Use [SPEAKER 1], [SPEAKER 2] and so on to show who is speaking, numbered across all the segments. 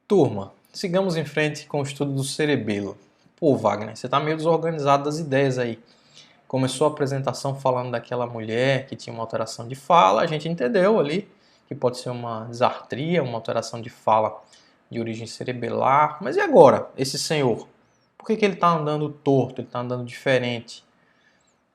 [SPEAKER 1] Turma, sigamos em frente com o estudo do cerebelo. Pô, Wagner, você tá meio desorganizado das ideias aí. Começou a apresentação falando daquela mulher que tinha uma alteração de fala, a gente entendeu ali que pode ser uma disartria, uma alteração de fala de origem cerebelar. Mas e agora, esse senhor? Por que ele está andando torto, ele está andando diferente?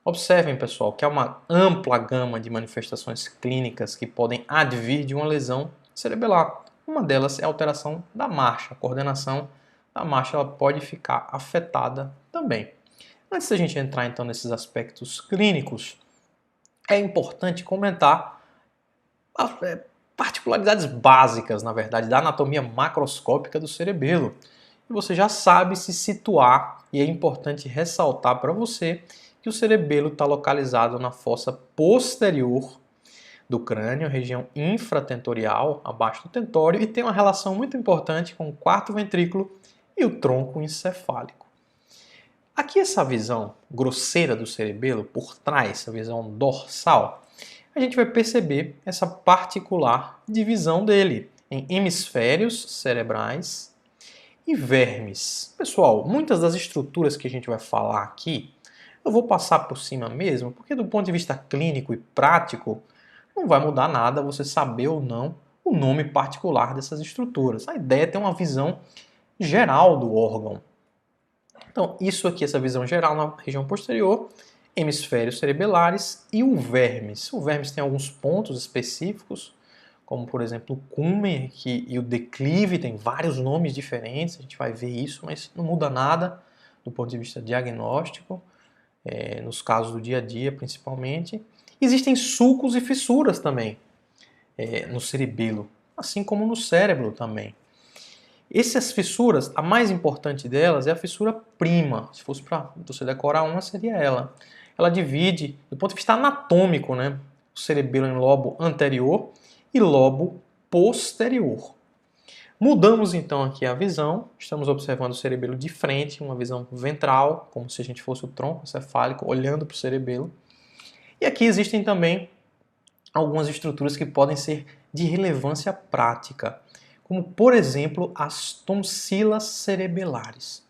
[SPEAKER 1] Observem, pessoal, que há uma ampla gama de manifestações clínicas que podem advir de uma lesão cerebelar. Uma delas é a alteração da marcha. A coordenação da marcha ela pode ficar afetada também. Antes da gente entrar então nesses aspectos clínicos, é importante comentar particularidades básicas, na verdade, da anatomia macroscópica do cerebelo. E você já sabe se situar, e é importante ressaltar para você que o cerebelo está localizado na fossa posterior do crânio, região infratentorial, abaixo do tentório, e tem uma relação muito importante com o quarto ventrículo e o tronco encefálico. Aqui essa visão grosseira do cerebelo, por trás, a visão dorsal, a gente vai perceber essa particular divisão dele em hemisférios cerebrais e vermes. Pessoal, muitas das estruturas que a gente vai falar aqui, eu vou passar por cima mesmo, porque do ponto de vista clínico e prático, não vai mudar nada você saber ou não o nome particular dessas estruturas. A ideia é ter uma visão geral do órgão. Então, isso aqui, essa visão geral na região posterior, hemisférios cerebelares e o vermes. O vermes tem alguns pontos específicos, como por exemplo o cúmen e o declive, tem vários nomes diferentes, a gente vai ver isso, mas não muda nada do ponto de vista diagnóstico, nos casos do dia a dia principalmente. Existem sulcos e fissuras também no cerebelo, assim como no cérebro também. Essas fissuras, a mais importante delas é a fissura prima. Se fosse para você decorar uma, seria ela. Ela divide, do ponto de vista anatômico, né, o cerebelo em lobo anterior e lobo posterior. Mudamos então aqui a visão, estamos observando o cerebelo de frente, uma visão ventral, como se a gente fosse o tronco encefálico olhando para o cerebelo. E aqui existem também algumas estruturas que podem ser de relevância prática, como por exemplo as tonsilas cerebelares.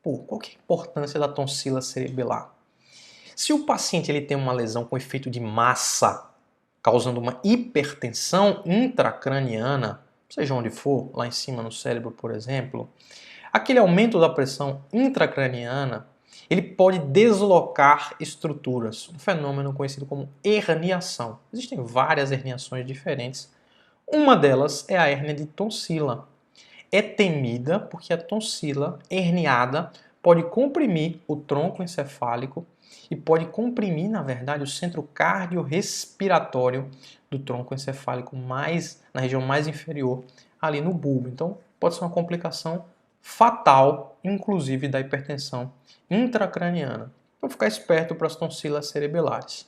[SPEAKER 1] Pô, qual que é a importância da tonsila cerebelar? Se o paciente ele tem uma lesão com efeito de massa, causando uma hipertensão intracraniana, seja onde for, lá em cima no cérebro, por exemplo, aquele aumento da pressão intracraniana, ele pode deslocar estruturas, um fenômeno conhecido como herniação. Existem várias herniações diferentes. Uma delas é a hérnia de tonsila. É temida porque a tonsila herniada pode comprimir o tronco encefálico e pode comprimir, na verdade, o centro cardiorrespiratório do tronco encefálico na região mais inferior, ali no bulbo. Então, pode ser uma complicação fatal, inclusive da hipertensão intracraniana. Então, ficar esperto para as tonsilas cerebelares.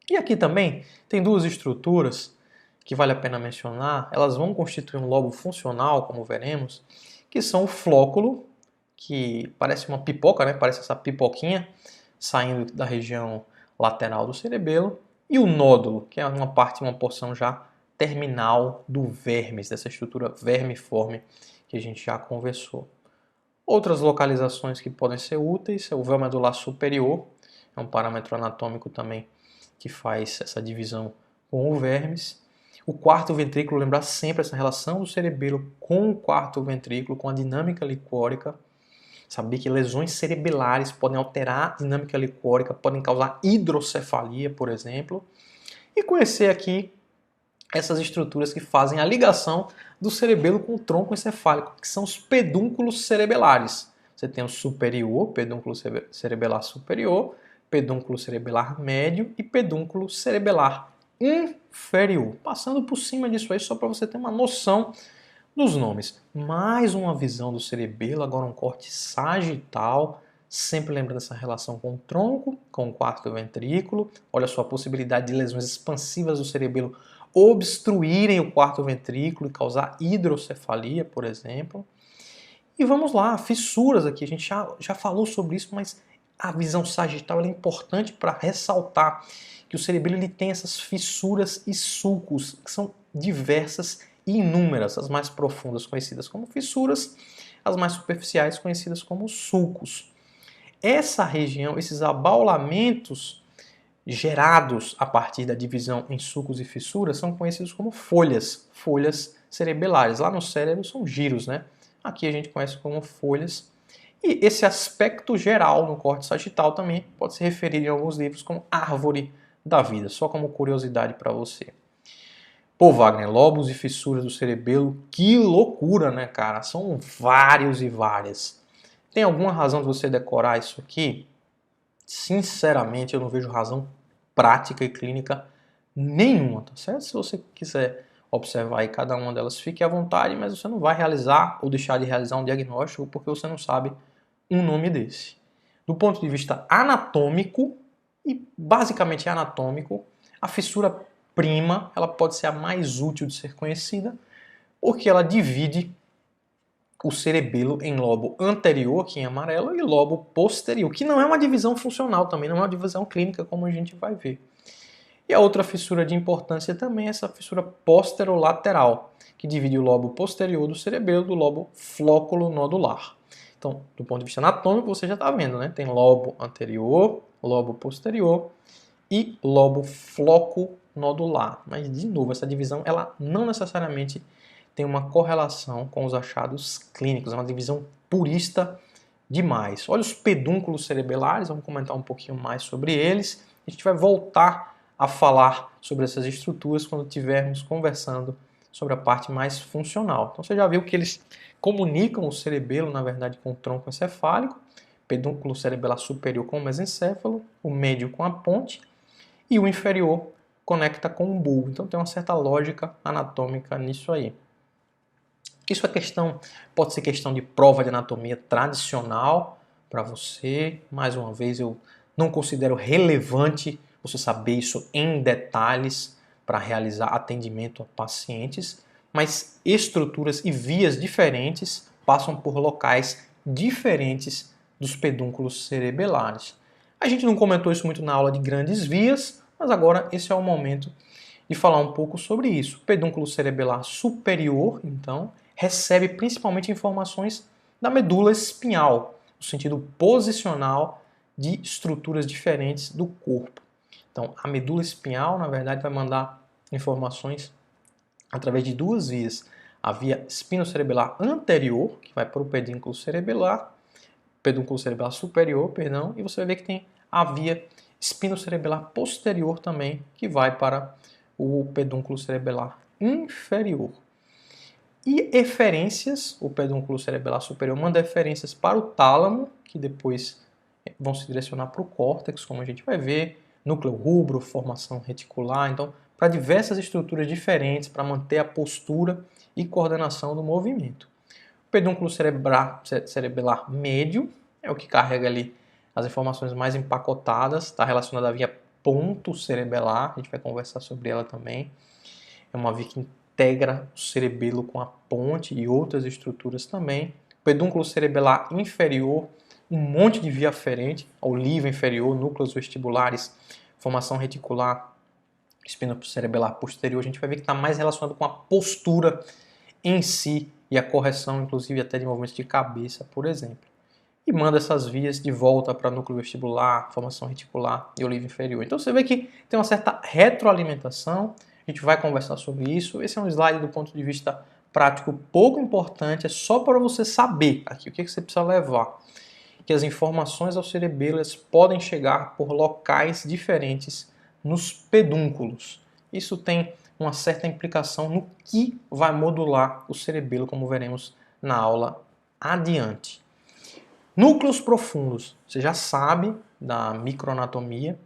[SPEAKER 1] E aqui também tem duas estruturas que vale a pena mencionar. Elas vão constituir um lobo funcional, como veremos, que são o flóculo, que parece uma pipoca, né? Parece essa pipoquinha saindo da região lateral do cerebelo, e o nódulo, que é uma porção já terminal do vermes, dessa estrutura vermiforme que a gente já conversou. Outras localizações que podem ser úteis é o véu medular superior, é um parâmetro anatômico também que faz essa divisão com o vermes. O quarto ventrículo, lembrar sempre essa relação do cerebelo com o quarto ventrículo, com a dinâmica licórica. Saber que lesões cerebelares podem alterar a dinâmica licórica, podem causar hidrocefalia, por exemplo. E conhecer aqui essas estruturas que fazem a ligação do cerebelo com o tronco encefálico, que são os pedúnculos cerebelares. Você tem o superior, pedúnculo cerebelar superior, pedúnculo cerebelar médio e pedúnculo cerebelar inferior. Passando por cima disso aí, só para você ter uma noção dos nomes. Mais uma visão do cerebelo, agora um corte sagital, sempre lembrando essa relação com o tronco, com o quarto ventrículo. Olha só a possibilidade de lesões expansivas do cerebelo obstruírem o quarto ventrículo e causar hidrocefalia, por exemplo. E vamos lá, fissuras aqui, a gente já falou sobre isso, mas a visão sagital é importante para ressaltar que o cerebelo ele tem essas fissuras e sulcos, que são diversas inúmeras, as mais profundas conhecidas como fissuras, as mais superficiais conhecidas como sulcos. Essa região, esses abaulamentos gerados a partir da divisão em sulcos e fissuras são conhecidos como folhas cerebelares. Lá no cérebro são giros, né? Aqui a gente conhece como folhas. E esse aspecto geral no córtex sagital também pode ser referido em alguns livros como árvore da vida, só como curiosidade para você. Pô, Wagner, lobos e fissuras do cerebelo, que loucura, né, cara? São vários e várias. Tem alguma razão de você decorar isso aqui? Sinceramente, eu não vejo razão prática e clínica nenhuma, tá certo? Se você quiser observar aí cada uma delas, fique à vontade, mas você não vai realizar ou deixar de realizar um diagnóstico porque você não sabe um nome desse. Do ponto de vista anatômico, e basicamente anatômico, a fissura prima ela pode ser a mais útil de ser conhecida, porque ela divide o cerebelo em lobo anterior, aqui em amarelo, e lobo posterior, que não é uma divisão funcional também, não é uma divisão clínica, como a gente vai ver. E a outra fissura de importância também é essa fissura posterolateral, que divide o lobo posterior do cerebelo do lobo flóculo nodular. Então, do ponto de vista anatômico, você já está vendo, né? Tem lobo anterior, lobo posterior e lobo floco-nodular. Mas, de novo, essa divisão ela não necessariamente tem uma correlação com os achados clínicos, é uma divisão purista demais. Olha os pedúnculos cerebelares, vamos comentar um pouquinho mais sobre eles. A gente vai voltar a falar sobre essas estruturas quando estivermos conversando sobre a parte mais funcional. Então você já viu que eles comunicam o cerebelo, na verdade, com o tronco encefálico, pedúnculo cerebelar superior com o mesencéfalo, o médio com a ponte e o inferior conecta com o bulbo. Então tem uma certa lógica anatômica nisso aí. Isso é pode ser questão de prova de anatomia tradicional para você. Mais uma vez, eu não considero relevante você saber isso em detalhes para realizar atendimento a pacientes, mas estruturas e vias diferentes passam por locais diferentes dos pedúnculos cerebelares. A gente não comentou isso muito na aula de grandes vias, mas agora esse é o momento de falar um pouco sobre isso. O pedúnculo cerebelar superior, então, recebe principalmente informações da medula espinhal, no sentido posicional de estruturas diferentes do corpo. Então, a medula espinhal, na verdade, vai mandar informações através de duas vias. A via espinocerebelar anterior, que vai para o pedúnculo cerebelar superior, perdão, e você vai ver que tem a via espinocerebelar posterior também, que vai para o pedúnculo cerebelar inferior. E eferências, o pedúnculo cerebelar superior manda eferências para o tálamo, que depois vão se direcionar para o córtex, como a gente vai ver, núcleo rubro, formação reticular, então para diversas estruturas diferentes para manter a postura e coordenação do movimento. O pedúnculo cerebelar médio é o que carrega ali as informações mais empacotadas, está relacionado à via ponto cerebelar, a gente vai conversar sobre ela também. É uma via que integra o cerebelo com a ponte e outras estruturas também. O pedúnculo cerebelar inferior, um monte de via aferente ao líven inferior, núcleos vestibulares, formação reticular, espinocerebelar posterior. A gente vai ver que está mais relacionado com a postura em si e a correção, inclusive até de movimentos de cabeça, por exemplo. E manda essas vias de volta para núcleo vestibular, formação reticular e o líven inferior. Então você vê que tem uma certa retroalimentação. A gente vai conversar sobre isso. Esse é um slide do ponto de vista prático pouco importante, é só para você saber aqui o que você precisa levar. Que as informações ao cerebelo podem chegar por locais diferentes nos pedúnculos. Isso tem uma certa implicação no que vai modular o cerebelo, como veremos na aula adiante. Núcleos profundos. Você já sabe da microanatomia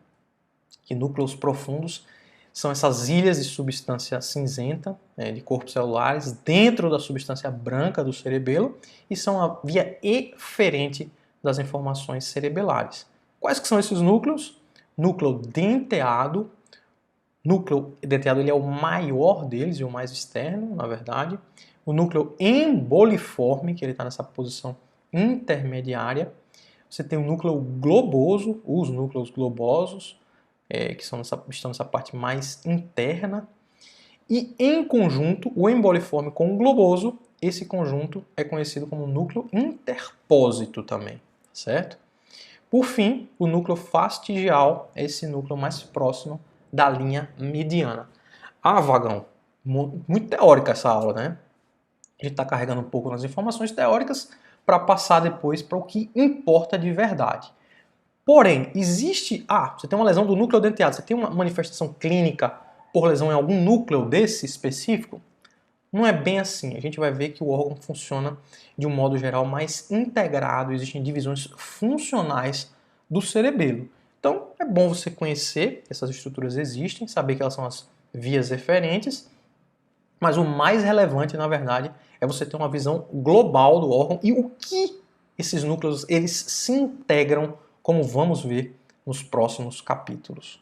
[SPEAKER 1] que núcleos profundos são essas ilhas de substância cinzenta, de corpos celulares, dentro da substância branca do cerebelo e são a via eferente das informações cerebelares. Quais que são esses núcleos? Núcleo denteado. Núcleo denteado ele é o maior deles e o mais externo, na verdade. O núcleo emboliforme, que ele está nessa posição intermediária. Você tem o núcleo globoso, os núcleos globosos, que estão nessa parte mais interna. E em conjunto, o emboliforme com o globoso, esse conjunto é conhecido como núcleo interpósito também, certo? Por fim, o núcleo fastigial é esse núcleo mais próximo da linha mediana. Ah, Vagão, muito teórica essa aula, né? A gente está carregando um pouco nas informações teóricas para passar depois para o que importa de verdade. Porém, existe... você tem uma lesão do núcleo denteado, você tem uma manifestação clínica por lesão em algum núcleo desse específico? Não é bem assim. A gente vai ver que o órgão funciona de um modo geral mais integrado, existem divisões funcionais do cerebelo. Então, é bom você conhecer que essas estruturas existem, saber que elas são as vias eferentes, mas o mais relevante, na verdade, é você ter uma visão global do órgão e o que esses núcleos eles se integram, como vamos ver nos próximos capítulos.